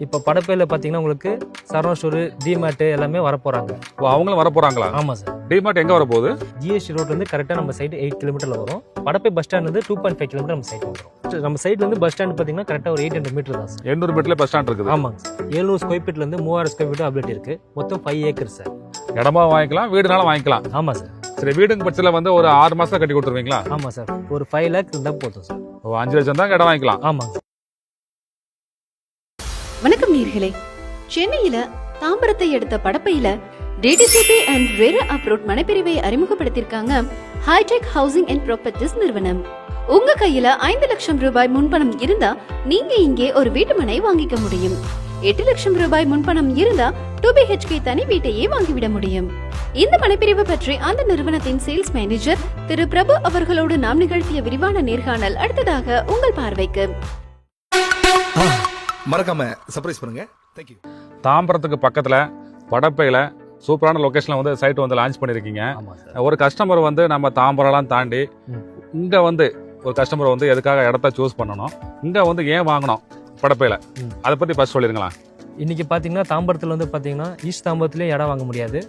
இப்போ படப்பையில் பார்த்தீங்கன்னா உங்களுக்கு சரவணா ஸ்டோரு டிமார்ட் எல்லாமே வரப்போகிறாங்க. அவங்களும் வரப்போறாங்களா? ஆமாம் சார். டிமார்ட் எங்கே வரப்போகுது? ஜிஎஸ்டி ரோட்லேருந்து கரெக்டாக நம்ம சைடு 8 கிலோமீட்டரில் வரும். படப்பை பஸ் ஸ்டாண்ட்லேருந்து 2.5 கிலோமீட்டர் நம்ம சைட் வந்துடும். நம்ம சைட்லேருந்து பஸ் ஸ்டாண்ட் பார்த்தீங்கன்னா கரெக்டாக ஒரு 800 மீட்டர் தான் சார். 800 மீட்டர்ல பஸ் ஸ்டாண்ட் இருக்குது. ஆமாங்க சார். 700 ஸ்கொயர் ஃபீட்லேருந்து 3000 ஸ்கொயர் ஃபீட் அப்டேட் இருக்குது. மொத்தம் 5 ஏக்கர் சார். இடமா வாங்கிக்கலாம், வீடுனாலும் வாங்கிக்கலாம். ஆமாம் சார். சரி, வீடுங்க பட்சத்தில் வந்து ஒரு 6 மாசம் கட்டி கொடுத்துருவீங்களா? ஆமாம் சார். ஒரு 5 லேக் இருந்தால் போதும் சார். 5 லட்சம் தான் இடம் வாங்கிக்கலாம். ஆமாங்க சார். வணக்கம் நேர்களே. சென்னையில தாம்பரத்தை எடுத்த படப்பையில டிடிசிபி அண்ட் ரேரா அப்ரோட் மனைப்பிரிவை அறிமுகப்படுத்தியிருக்காங்க ஹைடெக் ஹவுசிங் அண்ட் ப்ராப்பர்ட்டிஸ் நிறுவனம். உங்க கையில 5 லட்சம் ரூபாய் முன்பணம் இருந்தா நீங்க இங்கே ஒரு வீட்டு மனை வாங்கிக்க முடியும். 8 லட்சம் ரூபாய் முன்பணம் இருந்தா 2BHK தனி வீட்டையே வாங்கிவிட முடியும். இந்த மனைப்பிரிவு பற்றி அந்த நிறுவனத்தின் சேல்ஸ் மேனேஜர் திரு பிரபு அவர்களோடு நாம் நிகழ்த்திய விரிவான நேர்காணல் அடுத்ததாக உங்கள் பார்வைக்கு. மறக்காம சர்ப்ரைஸ் பண்ணுங்க. Thank you. தாம்பரத்துக்கு பக்கத்துல படப்பையில சூப்பரான லொகேஷன்ல வந்து சைட் வந்து லான்ச் பண்ணிருக்கீங்க. ஆமாம் சார். ஒரு கஸ்டமர் வந்து நம்ம தாம்பரம்லாம் தாண்டி இங்க வந்து ஒரு கஸ்டமர் வந்து எதுக்காக இடத்த சூஸ் பண்ணணும், இங்க வந்து ஏன் வாங்கணும் படப்பையில, அதை பத்தி ஃபர்ஸ்ட் சொல்லிருங்களா? இன்னைக்கு பார்த்தீங்கன்னா தாம்பரத்தில் வந்து பார்த்தீங்கன்னா ஈஸ்ட் தாம்பரத்துலேயும் இடம் வாங்க முடியாது.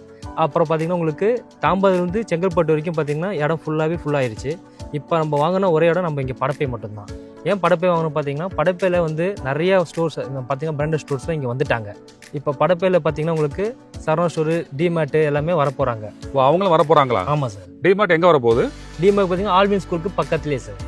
அப்புறம் பார்த்தீங்கன்னா உங்களுக்கு தாம்பரத்துலேருந்து செங்கல்பட்டு வரைக்கும் பார்த்தீங்கன்னா இடம் ஃபுல்லாகிடுச்சு. இப்போ நம்ம வாங்கின ஒரே இடம் நம்ம இங்கே படப்பை மட்டும்தான். ஏன் படப்பை வாங்கணும் பார்த்தீங்கன்னா படப்பையில் வந்து நிறைய ஸ்டோர்ஸ் பார்த்தீங்கன்னா பிராண்டட் ஸ்டோர்ஸ்லாம் இங்கே வந்துட்டாங்க. இப்போ படப்பையில் பார்த்தீங்கன்னா உங்களுக்கு சரவணா ஸ்டோரு டிமார்ட் எல்லாமே வரப்போகிறாங்க. அவங்களும் வரப்போறாங்களா? ஆமாம் சார். டிமார்ட் எங்க வரப்போகுது? டிமார்ட் பார்த்தீங்கன்னா ஆல்வின் ஸ்கூலுக்கு பக்கத்துலேயே சார்.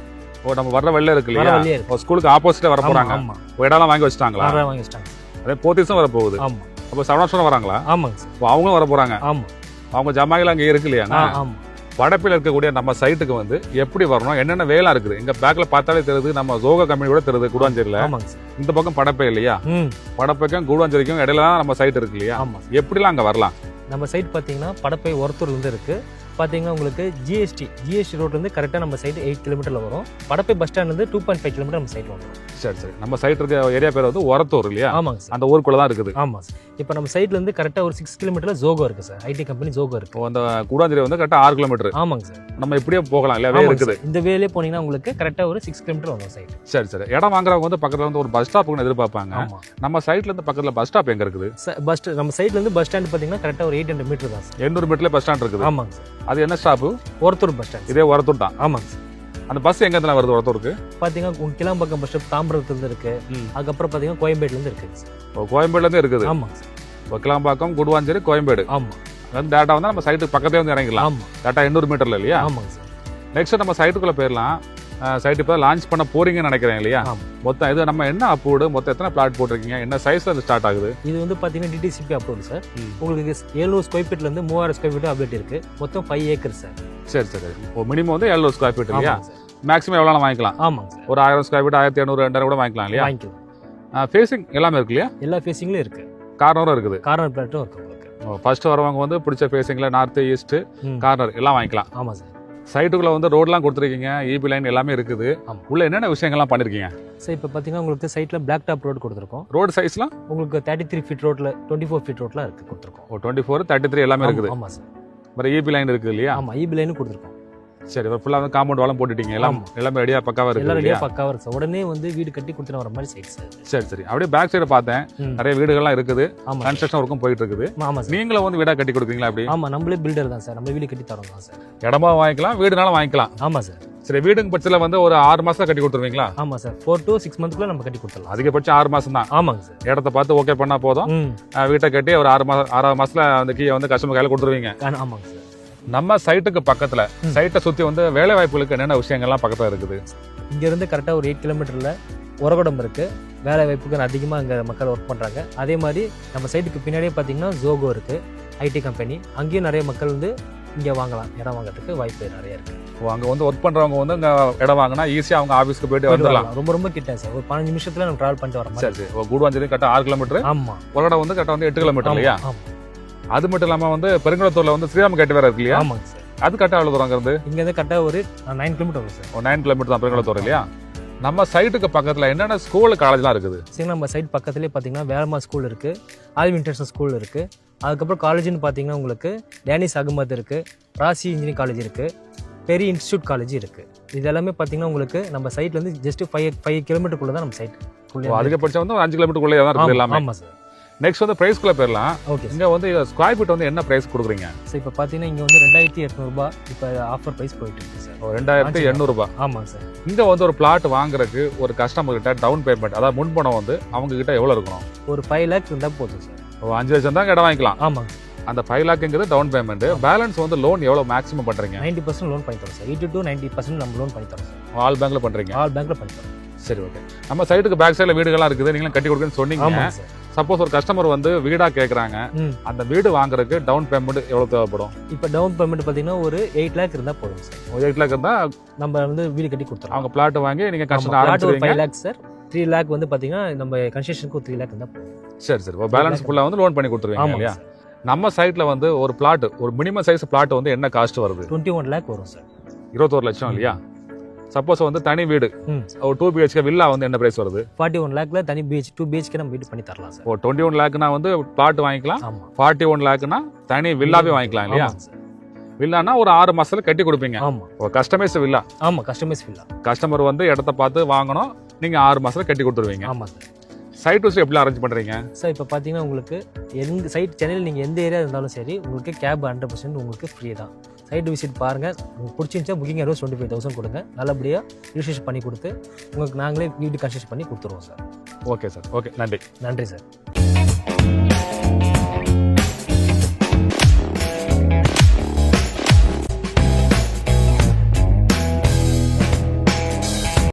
நம்ம வர்ற வெளில இருக்கு இல்லையா, வெளியே இருக்கு. ஸ்கூலுக்கு ஆப்போசிட்டா வர போறாங்க. ஆமாம். இடம்லாம் வாங்கி வச்சிட்டாங்களா? வாங்கி வச்சிட்டாங்க. அதே போத்தீஸும் வரப்போகுது. ஆமாம். அப்போ சரவணா வராங்களா? ஆமாங்க சார். அவங்களும் வர போறாங்க. ஆமாம். அவங்க ஜமாயில அங்கே இருக்கு இல்லையா? ஆமாம். படப்பில் இருக்கக்கூடிய நம்ம சைட்டுக்கு வந்து எப்படி வரணும், என்னென்ன வேலை இருக்குது, எங்க பேக்ல பார்த்தாலே தெரியுது, நம்ம ஜோகா கம்பெனி கூட தெரியுது குடுவாஞ்சேரியில. ஆமாங்க சார். இந்த பக்கம் படப்பை இல்லையா, படப்பைக்கும் குடுவாஞ்சேரிக்கும் இடையில தான் நம்ம சைட் இருக்கு இல்லையா? ஆமாம். எப்படிலாம் அங்க வரலாம்? நம்ம சைட் பார்த்தீங்கன்னா படப்பை ஒருத்தூர்லேருந்து இருக்கு. பார்த்தீங்கன்னா உங்களுக்கு ஜிஎஸ்டி ரோட்லேருந்து கரெக்டாக நம்ம சைட் 8 கிலோமீட்டரில் வரும். படப்பை பஸ் ஸ்டாண்ட்லேருந்து 2.5 கிலோமீட்டர் நம்ம சைட் வந்துடும். சரி, நம்ம சைட் இருக்க ஏரியா பேர் வந்து ஒரத்தூர் இல்லையா? ஆமாங்க சார். அந்த ஊருக்குள்ள தான் இருக்குது. ஆமாம் சார். இப்போ நம்ம சைட்லேருந்து கரெக்டாக ஒரு 6 கிலோமீட்டரில் ஜோகோ இருக்குது சார். ஐடி கம்பெனி ஜோகோ இருக்குது. அந்த குடாஞ்சேரி வந்து கரெக்டாக 6 கிலோமீட்டர். ஆமாங்க சார். நம்ம இப்படியே போகலாம் இல்லையா? வே இருக்குது. இந்த வேலே போனீங்கன்னா உங்களுக்கு கரெக்டாக ஒரு 6 கிலோமீட்டர் வரும் சைட். சரி, இடம் வாங்குறவங்க வந்து பக்கத்தில் வந்து ஒரு பஸ் ஸ்டாப்னு எதிர்பார்ப்பாங்க. ஆமாம். நம்ம சைட்ல இருந்து பக்கத்தில் பஸ் ஸ்டாப் எங்க இருக்குது? நம்ம சைட்லேருந்து பஸ் ஸ்டாண்ட் பார்த்தீங்கன்னா கரெக்டாக ஒரு 800 மீட்டர் தான் சார். 800 மீட்டர்ல பஸ் ஸ்டாண்ட் இருக்குது. ஆமாங்க சார். அது என்ன ஸ்டாப்பு? ஒருத்தூர் bus stand. இதே ஒருத்தூர் தான். ஆமாங்க சார். அந்த பஸ் எங்க இருந்து வருது ஒருத்தூருக்கு? பார்த்தீங்கன்னா கிளாம்பாக்கம் பஸ் ஸ்டாப் தாம்பரத்துலேருந்து இருக்கு. அதுக்கப்புறம் பார்த்தீங்கன்னா கோயம்பேடுலேருந்து இருக்குது. கோயம்பேடுல இருந்து இருக்குது. ஆமாங்க சார். கிளாம்பாக்கம், குடுவாஞ்சேரி, கோயம்பேடு. ஆமாம். வந்து டேட்டா வந்து நம்ம சைட்டுக்கு பக்கத்தே வந்து இறங்கிடலாம். ஆமாம். டேட்டா 800 மீட்டர்ல இல்லையா? ஆமாங்க சார். நெக்ஸ்ட் நம்ம சைட்டுக்குள்ள போயிடலாம். சைட் இப்போ லான்ச் பண்ண போறீங்கன்னு நினைக்கிறேன் இல்லையா? மொத்தம் இது நம்ம என்ன அப்ரூவ்டு, மொத்தம் எத்தனை பிளாட் போட்டிருக்கீங்க, என்ன சைஸ்ல இது ஸ்டார்ட் ஆகுது? இது வந்து பார்த்தீங்கன்னா டிடிசிபி அப்ரூவ்டு சார். உங்களுக்கு 700 ஸ்கொயர் ஃபீட்லேருந்து 3000 ஸ்கொயர் ஃபீட் அப்டேட் இருக்கு. மொத்தம் 5 ஏக்கர் சார். சரி. இப்போ மினிமம் வந்து 700 ஸ்கொயர் ஃபீட் இல்லையா? மேக்ஸிமம் எவ்வளோ வாங்கிக்கலாம்? ஆமாம் சார். ஒரு 1000 ஸ்கொயர் ஃபீட் 1800 2000 கூட வாங்கிக்கலாம் இல்லையா? வாங்கிக்கலாம். ஃபேசிங் எல்லாமே இருக்கு இல்லையா? எல்லா ஃபேசிங்லையும் இருக்கு. கார்னரும் இருக்குது. கார்னர் பிளாட்டும் இருக்கு உங்களுக்கு. ஃபர்ஸ்ட் வரவங்க வந்து பிடிச்ச ஃபேசிங்ல நார்த் ஈஸ்ட் கார்னர் எல்லாம் வாங்கிக்கலாம். ஆமாம் சார். சைட்டுக்குள்ள வந்து ரோட்லாம் கொடுத்துருக்கீங்க, இபி லைன் எல்லாமே இருக்குது. உள்ள என்னென்ன விஷயங்கள்லாம் பண்ணிருக்கீங்க சார்? இப்போ பார்த்தீங்கன்னா உங்களுக்கு சைட்டில் பிளாக் டாப் ரோடு கொடுத்துருக்கோம். ரோடு சைஸ்லாம் உங்களுக்கு 33 ஃபீட் ரோட்ல 24 ஃபீட் ரோட்லாம் இருக்கு கொடுத்துருக்கோம். 24 33 எல்லாமே இருக்குது. ஆமாம் சார். அப்புறம் இபி லைன் இருக்குது இல்லையா? ஆமாம், இபி லைனும் கொடுத்துருக்கோம். சரி, ஃபுல்லாக வந்து காம்பவுண்ட் வாலம் போட்டுட்டீங்க, எல்லாமே ரெடியாக பக்காவாக இருக்கு. எல்லாம் ரெடியாக பக்காவாக இருக்கு சார். உடனே வந்து வீடு கட்டி கொடுத்துட்டு வர மாதிரி சைட் சார். சரி. அப்படியே பேக் சைடு பார்த்தேன், நிறைய வீடுகள்லாம் இருக்குது. ஆமாம். கன்ஸ்ட்ரக்ஷன் ஒர்க்கும் போயிட்டு இருக்குது. ஆமாம் சார். நீங்களும் வந்து வீடாக கட்டி கொடுக்குறீங்களா? அப்படி? ஆமாம், நம்மளே பில்டர் தான் சார். நம்ம வீடு கட்டி தரோம் தான் சார். இடமா வாங்கிக்கலாம், வீடுனாலும் வாங்கிக்கலாம். ஆமாம் சார். சரி, வீடுங்க பட்சத்தில் வந்து ஒரு 6 மாசம் கட்டி கொடுத்துருவீங்களா? ஆமாம் சார். 4 to 6 மந்த்க்குள்ள நம்ம கட்டி கொடுத்துடலாம். அதிகபட்சம் 6 மாசம் தான். ஆமாங்க சார். இடத்த பார்த்து ஓகே பண்ணா போதும். வீட்டை கட்டி ஒரு 6 மாசத்துல அந்த கீயை வந்து கஸ்டமர் கையில கொடுத்துருவீங்க. ஆமாங்க சார். நம்ம சைட்டுக்கு பக்கத்துல சைட்டை சுத்தி வந்து வேலை வாய்ப்புகளுக்கு என்னென்ன விஷயங்கள்லாம் பக்கத்துல இருக்குது? இங்க இருந்து கரெக்டா ஒரு 8 கிலோமீட்டர்ல உரகுடம் இருக்கு. வேலை வாய்ப்புக்கு அதிகமாக அங்கே மக்கள் ஒர்க் பண்ணுறாங்க. அதே மாதிரி நம்ம சைட்டுக்கு பின்னாடியே பார்த்தீங்கன்னா ஜோகோ இருக்கு, ஐடி கம்பெனி. அங்கேயும் நிறைய மக்கள் வந்து இங்கே வாங்கலாம், இடம் வாங்குறதுக்கு வாய்ப்பு நிறைய இருக்கு. அங்கே வந்து ஒர்க் பண்ணுறவங்க வந்து இங்கே இடம் வாங்கினா ஈஸியாக அவங்க ஆஃபீஸ்க்கு போயிட்டு வந்துடலாம். ரொம்ப கிட்ட சார். ஒரு 15 நிமிஷத்துல நம்ம டிராவல் பண்ணிட்டு வர மாதிரி. சரி. கூடுவாஞ்சேரி கரெக்டாக 6 கிலோமீட்டர். ஆமாம். உரகடம் வந்து கரெக்டாக வந்து 8 கிலோமீட்டர் இல்லையா? அது மட்டும் இல்லாமல் வந்து பெருங்குளத்தூர்ல வந்து ஸ்ரீராம் கேட்டு வேற இருக்கு இல்லையா? ஆமாங்க சார். அது கரெக்டாக எவ்வளோ தூரம் இருந்து? இங்கேருந்து கரெக்டாக ஒரு 9 கிலோமீட்டர் வரும் சார். 9 கிலோமீட்டர் தான் பெருங்குளத்தூர் இல்லையா? நம்ம சைட்டுக்கு பக்கத்தில் என்னென்ன ஸ்கூல் காலேஜ்லாம் இருக்குது? சரி, நம்ம சைட் பக்கத்துலேயே பார்த்தீங்கன்னா வேலம்மா ஸ்கூல் இருக்குது, ஆல்வின் இன்டர்நேஷனல் ஸ்கூல் இருக்குது. அதுக்கப்புறம் காலேஜ்னு பார்த்தீங்கன்னா உங்களுக்கு டேனிஸ் அகமது இருக்குது, ராசி இன்ஜினியரிங் காலேஜ் இருக்குது, பெரிய இன்ஸ்டியூட் காலேஜ் இருக்குது. இது எல்லாமே பார்த்தீங்கன்னா உங்களுக்கு நம்ம சைட்லேருந்து ஜஸ்ட் 5 கிலோமீட்டருக்குள்ளே தான் நம்ம சைட். அதிகபட்சம் வந்து 5 கிலோமீட்டருக்குள்ளே தான் இருக்குது எல்லாமே. ஆமாம் சார். நெக்ஸ்ட் வந்து பிரைஸ்க்குள்ள போயிடலாம். Okay sir. இங்க வந்து ஸ்கொயர் ஃபீட் வந்து என்ன பிரைஸ் கொடுக்குறீங்க? சார் இப்போ பார்த்தீங்கன்னா இங்கே வந்து 2800 ரூபாய் இப்போ ஆஃபர் ப்ரைஸ் போயிட்டு இருக்கு சார். 2800 ரூபாய். ஆமாம் சார். இங்க வந்து ஒரு பிளாட் வாங்குறதுக்கு ஒரு கஸ்டமர் கிட்ட டவுன் பேமெண்ட், அதாவது முன்பணம் வந்து அவங்க கிட்ட எவ்வளவு இருக்கணும்? ஒரு 5 லேக் இருந்தால் போதும் சார். 5 லட்சம் தான் இடம் வாங்கிக்கலாம். ஆமாங்க. அந்த 5 லேக்குங்கிறது டவுன் பேமெண்ட். பேலன்ஸ் வந்து லோன் எவ்வளவு மேக்ஸிமம் பண்றீங்க? 90% லோன் பண்ணி தரோம் சார். 80 to 90% நம்ம லோன் பண்ணி தரோம் சார். ஆல் பேங்க்ல பண்றீங்க? ஆல் பேங்க்ல பண்ணி தரோம். சரி, ஓகே. நம்ம சைடுக்கு பேக் சைடுல வீடுகள்லாம் இருக்குது, நீங்களும் கட்டி கொடுக்குன்னு சொன்னீங்க. ஆமாம் சார். சப்போஸ் ஒரு கஸ்டமர் வந்து வீடா கேக்குறாங்க, அந்த வீடு வாங்குறதுக்கு டவுன் பேமெண்ட் எவ்வளவு தேவைப்படும்? இப்போ டவுன் பேமெண்ட் பார்த்தீங்கன்னா ஒரு 8 லேக் இருந்தால் போதும் சார். 8 லேக் இருந்தா நம்ம வந்து வீடு கட்டி கொடுத்துறோம். அவங்க பிளாட் வாங்கி நீங்க பிளாட் கன்ஸ்ட்ரக்ஷன் ஒரு ஆரம்பிச்சிருவீங்க. 5 லேக் சார். 3 லேக் வந்து பார்த்தீங்கன்னா நம்ம கன்ஸ்ட்ரக்ஷனுக்கு 3 லேக் இருந்தால் போதும். சரி சரி. பேலன்ஸ் ஃபுல்லா வந்து லோன் பண்ணி கொடுத்துருவீங்க ஆமாம் இல்லையா? சார். நம்ம சைட்ல வந்து ஒரு பிளாட், ஒரு மினிமம் சைஸ் பிளாட் வந்து என்ன காஸ்ட் வருது? 21 லேக் வரும் சார். 21 லட்சம் இல்லையா? சப்போஸ் வந்து தனி வீடு ஒரு 2 BHK வில்லா வந்து என்ன பிரைஸ் வருது? 41 லேக்ல தனி 2 BHK நம்ம வீடு பண்ணி தரலாம் சார். 21 லேக்னா வந்து பிளாட் வாங்கிக்கலாம். ஆமா. 41 லேக்னா தனி வில்லாவே வாங்கிக்கலாம் இல்லையா? ஆமாம் சார். வில்லானா ஒரு 6 மாசத்துல கட்டி கொடுப்பீங்க. ஆமா. ஒரு கஸ்டமைஸ் வில்லா. ஆமா, கஸ்டமைஸ் வில்லா. கஸ்டமர் வந்து இடத்த பார்த்து வாங்கணும், நீங்க 6 மாசத்துல கட்டி கொடுத்துருவீங்க. ஆமா சார். சைட் வச்சு எப்படி அரேஞ்ச் பண்றீங்க? சார் இப்போ பார்த்தீங்கன்னா உங்களுக்கு எந்த சைட் சென்னையில் நீங்கள் எந்த ஏரியா இருந்தாலும் சரி உங்களுக்கு கேப் 100% உங்களுக்கு ஃப்ரீ தான். சைட் விசிட் பாருங்கள், உங்களுக்கு பிடிச்சிருந்துச்சா புக்கிங் அட்வான்ஸ் 25,000 கொடுங்க, நல்லபடியாக ரிஜிஸ்ட்ரேஷன் பண்ணி கொடுத்து உங்களுக்கு நாங்களே வீடு கன்ஸ்ட்ரக்ஷன் பண்ணி கொடுத்துருவோம் சார். Okay sir. ஓகே, நன்றி. நன்றி சார்.